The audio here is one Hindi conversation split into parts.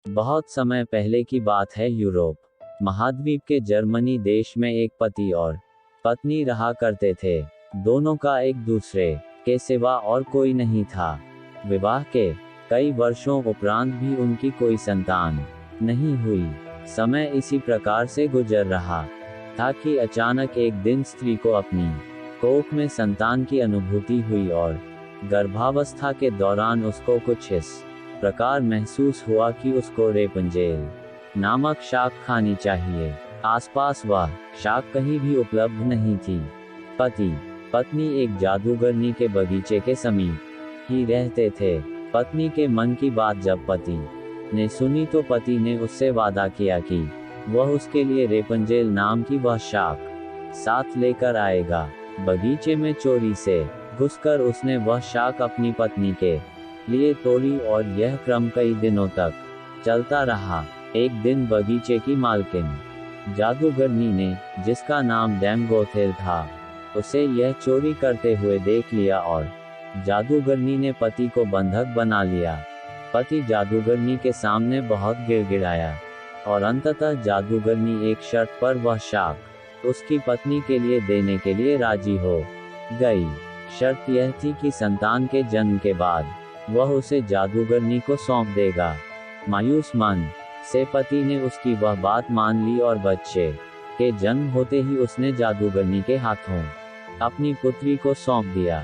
बहुत समय पहले की बात है। यूरोप महाद्वीप के जर्मनी देश में एक पति और पत्नी रहा करते थे। दोनों का एक दूसरे के सिवा और कोई नहीं था। विवाह के कई वर्षों उपरांत भी उनकी कोई संतान नहीं हुई। समय इसी प्रकार से गुजर रहा था कि अचानक एक दिन स्त्री को अपनी कोख में संतान की अनुभूति हुई और गर्भावस्था के दौरान उसको कुछ इस प्रकार महसूस हुआ कि उसको रेपंजेल नामक शाक खानी चाहिए। आसपास वह शाक कहीं भी उपलब्ध नहीं थी। पति पत्नी एक जादूगरनी के बगीचे के समीप ही रहते थे। पत्नी के मन की बात जब पति ने सुनी तो पति ने उससे वादा किया कि वह उसके लिए रेपंजेल नाम की वह शाक साथ लेकर आएगा। बगीचे में चोरी से घुसकर उसने वह शाक अपनी पत्नी के लिए तोड़ी और यह क्रम कई दिनों तक चलता रहा। एक दिन बगीचे की मालकिन जादूगरनी ने, जिसका नाम डैम गोथेल था, उसे यह चोरी करते हुए देख लिया और जादूगरनी ने पति को बंधक बना लिया। पति जादूगरनी के सामने बहुत गिड़गिड़ाया और अंततः जादूगरनी एक शर्त पर वह शाक उसकी पत्नी के लिए देने के लिए राजी हो गई। शर्त यह थी कि संतान के जन्म के बाद वह उसे जादूगरनी को सौंप देगा। मायूस मन से पति ने उसकी वह बात मान ली और बच्चे के जन्म होते ही उसने जादूगरनी के हाथों अपनी पुत्री को सौंप दिया।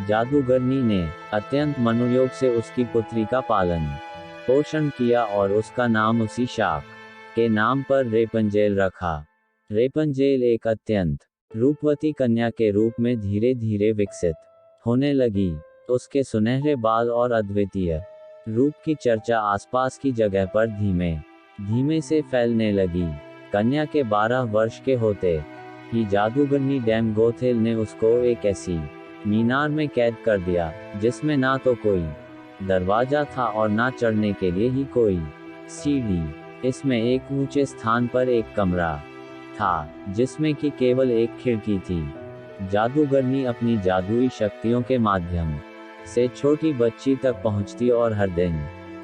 जादूगरनी ने अत्यंत मनोयोग से उसकी पुत्री का पालन पोषण किया और उसका नाम उसी शाक के नाम पर रेपंजेल रखा। रेपंजेल एक अत्यंत रूपवती कन्या के रूप में धीरे धीरे विकसित होने लगी। उसके सुनहरे बाल और अद्वितीय रूप की चर्चा आसपास की जगह पर धीमे धीमे से फैलने लगी। कन्या के 12 वर्ष के होते ही जादूगरनी डैम गोथेल ने उसको एक ऐसी मीनार में कैद कर दिया जिसमें ना तो कोई दरवाजा था और ना चढ़ने के लिए ही कोई सीढ़ी। इसमें एक ऊंचे स्थान पर एक कमरा था जिसमें कि केवल एक खिड़की थी। जादूगरनी अपनी जादुई शक्तियों के माध्यम से छोटी बच्ची तक पहुंचती और हर दिन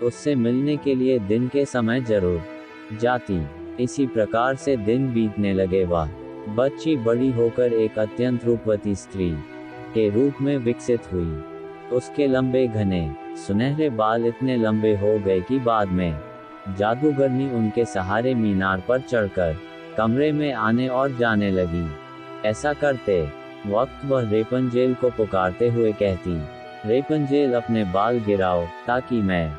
उससे मिलने के लिए दिन के समय जरूर जाती। इसी प्रकार से दिन बीतने लगे। वह बच्ची बड़ी होकर एक अत्यंत रूपवती स्त्री के रूप में विकसित हुई। उसके लंबे घने सुनहरे बाल इतने लंबे हो गए कि बाद में जादूगरनी उनके सहारे मीनार पर चढ़कर कमरे में आने और जाने लगी। ऐसा करते वक्त वह रेपंजेल को पुकारते हुए कहती, रेपंजेल अपने बाल गिराओ ताकि मैं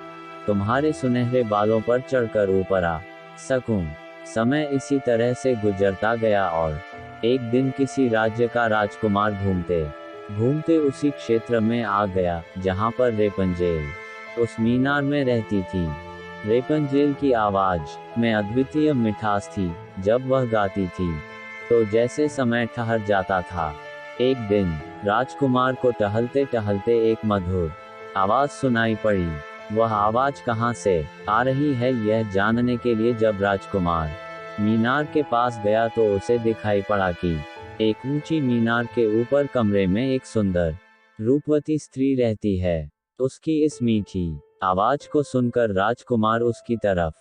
तुम्हारे सुनहरे बालों पर चढ़कर ऊपर आ सकूं। समय इसी तरह से गुजरता गया और एक दिन किसी राज्य का राजकुमार घूमते घूमते उसी क्षेत्र में आ गया जहां पर रेपंजेल उस मीनार में रहती थी। रेपंजेल की आवाज में अद्वितीय मिठास थी। जब वह गाती थी तो जैसे समय ठहर जाता था। एक दिन राजकुमार को टहलते टहलते एक मधुर आवाज सुनाई पड़ी। वह आवाज कहां से आ रही है यह जानने के लिए जब राजकुमार मीनार के पास गया तो उसे दिखाई पड़ा कि एक ऊंची मीनार के ऊपर कमरे में एक सुंदर रूपवती स्त्री रहती है। उसकी इस मीठी आवाज को सुनकर राजकुमार उसकी तरफ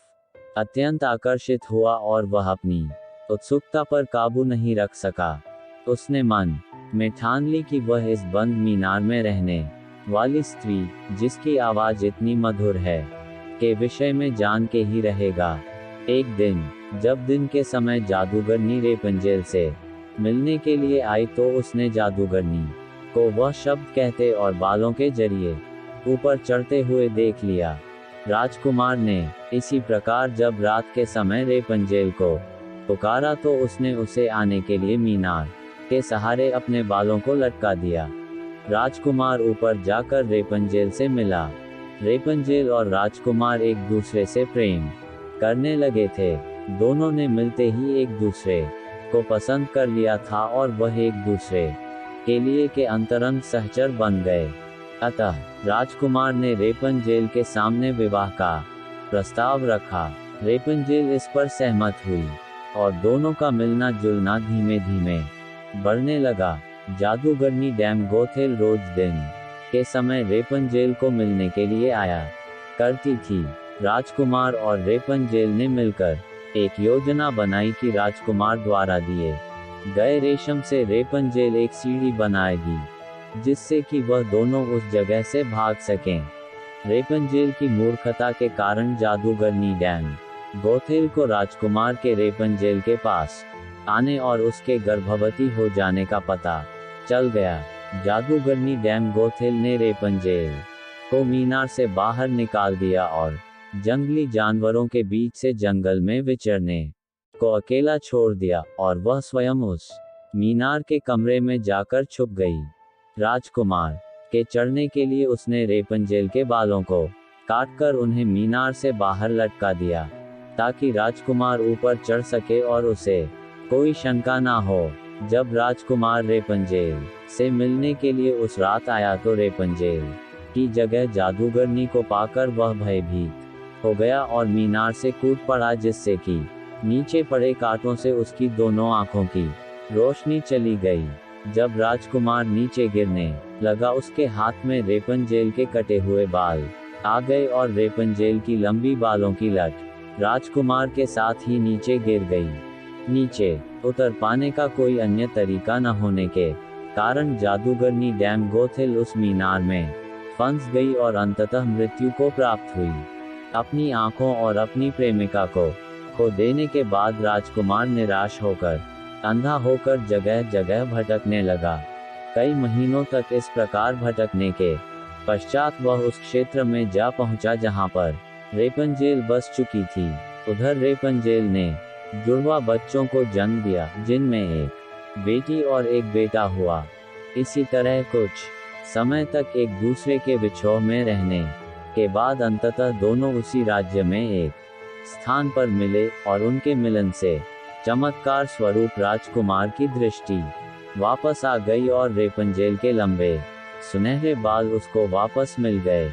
अत्यंत आकर्षित हुआ और वह अपनी उत्सुकता पर काबू नहीं रख सका। उसने मन में ठान ली कि वह इस बंद मीनार में रहने वाली स्त्री, जिसकी आवाज इतनी मधुर है, के विषय में जान के ही रहेगा। एक दिन जब दिन के समय जादूगरनी रेपंजेल से मिलने के लिए आई तो उसने जादूगरनी को वह शब्द कहते और बालों के जरिए ऊपर चढ़ते हुए देख लिया। राजकुमार ने इसी प्रकार जब रात के समय रेपंजेल को पुकारा तो उसने उसे आने के लिए मीनार के सहारे अपने बालों को लटका दिया। राजकुमार ऊपर जाकर रेपंजेल से मिला। रेपंजेल और राजकुमार एक दूसरे से प्रेम करने लगे थे। दोनों ने मिलते ही एक दूसरे को पसंद कर लिया था और वह एक दूसरे के लिए के अंतरंग सहचर बन गए। अतः राजकुमार ने रेपंजेल के सामने विवाह का प्रस्ताव रखा। रेपंजेल इस पर सहमत हुई और दोनों का मिलना जुलना धीमे धीमे बढ़ने लगा। जादूगरनी डैम गोथेल रोज दिन के समय रेपंजेल को मिलने के लिए आया करती थी। राजकुमार और रेपंजेल ने मिलकर एक योजना बनाई कि राजकुमार द्वारा दिए गए रेशम से रेपंजेल एक सीढ़ी बनाएगी, जिससे कि वह दोनों उस जगह से भाग सकें। रेपंजेल की मूर्खता के कारण जादूगरनी डैम गोथेल को राजकुमार के रेपंजेल के पास आने और उसके गर्भवती हो जाने का पता चल गया। जादूगरनी डैम गोथेल ने रेपंजेल को मीनार से बाहर निकाल दिया और जंगली जानवरों के बीच से जंगल में विचरने को अकेला छोड़ दिया, और वह स्वयं उस मीनार के कमरे में जाकर छुप गई। राजकुमार के चढ़ने के लिए उसने रेपंजेल के बालों को काटकर उन्हें मीनार से बाहर लटका दिया, ताकि राजकुमार ऊपर चढ़ सके और उसे कोई शंका ना हो। जब राजकुमार रेपंजेल से मिलने के लिए उस रात आया तो रेपंजेल की जगह जादूगरनी को पाकर वह भयभीत हो गया और मीनार से कूद पड़ा, जिससे कि नीचे पड़े कांटों से उसकी दोनों आंखों की रोशनी चली गई। जब राजकुमार नीचे गिरने लगा, उसके हाथ में रेपंजेल के कटे हुए बाल आ गए और रेपंजेल की लंबी बालों की लट राजकुमार के साथ ही नीचे गिर गई। नीचे उतर पाने का कोई अन्य तरीका न होने के कारण जादूगरनी डैम गोथेल उस मीनार में फंस गई और अंततः मृत्यु को प्राप्त हुई। अपनी आंखों और अपनी प्रेमिका को खो देने के बाद राजकुमार निराश होकर अंधा होकर जगह जगह भटकने लगा। कई महीनों तक इस प्रकार भटकने के पश्चात वह उस क्षेत्र में जा पहुंचा जहां पर रेपंजेल बस चुकी थी। उधर रेपंजेल ने जुड़वा बच्चों को जन्म दिया, जिनमें एक बेटी और एक बेटा हुआ। इसी तरह कुछ समय तक एक दूसरे के विछोह में रहने के बाद अंततः दोनों उसी राज्य में एक स्थान पर मिले, और उनके मिलन से चमत्कार स्वरूप राजकुमार की दृष्टि वापस आ गई और रेपंजेल के लंबे सुनहरे बाल उसको वापस मिल गए,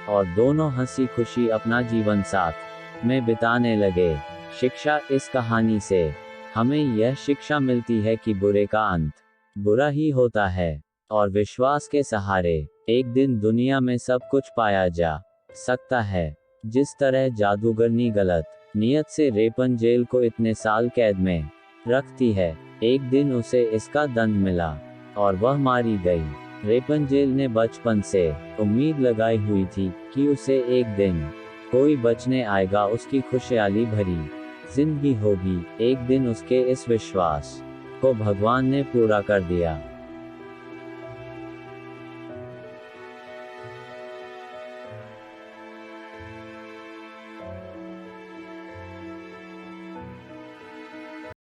और दोनों हंसी खुशी अपना जीवन साथ में बिताने लगे। शिक्षा: इस कहानी से हमें यह शिक्षा मिलती है कि बुरे का अंत बुरा ही होता है, और विश्वास के सहारे एक दिन दुनिया में सब कुछ पाया जा सकता है। जिस तरह जादूगरनी गलत नियत से रेपंजेल को इतने साल कैद में रखती है, एक दिन उसे इसका दंड मिला और वह मारी गई। रेपंजेल ने बचपन से उम्मीद लगाई हुई थी कि उसे एक दिन कोई बचने आएगा, उसकी खुशहाली भरी जिंदगी होगी। एक दिन उसके इस विश्वास को भगवान ने पूरा कर दिया।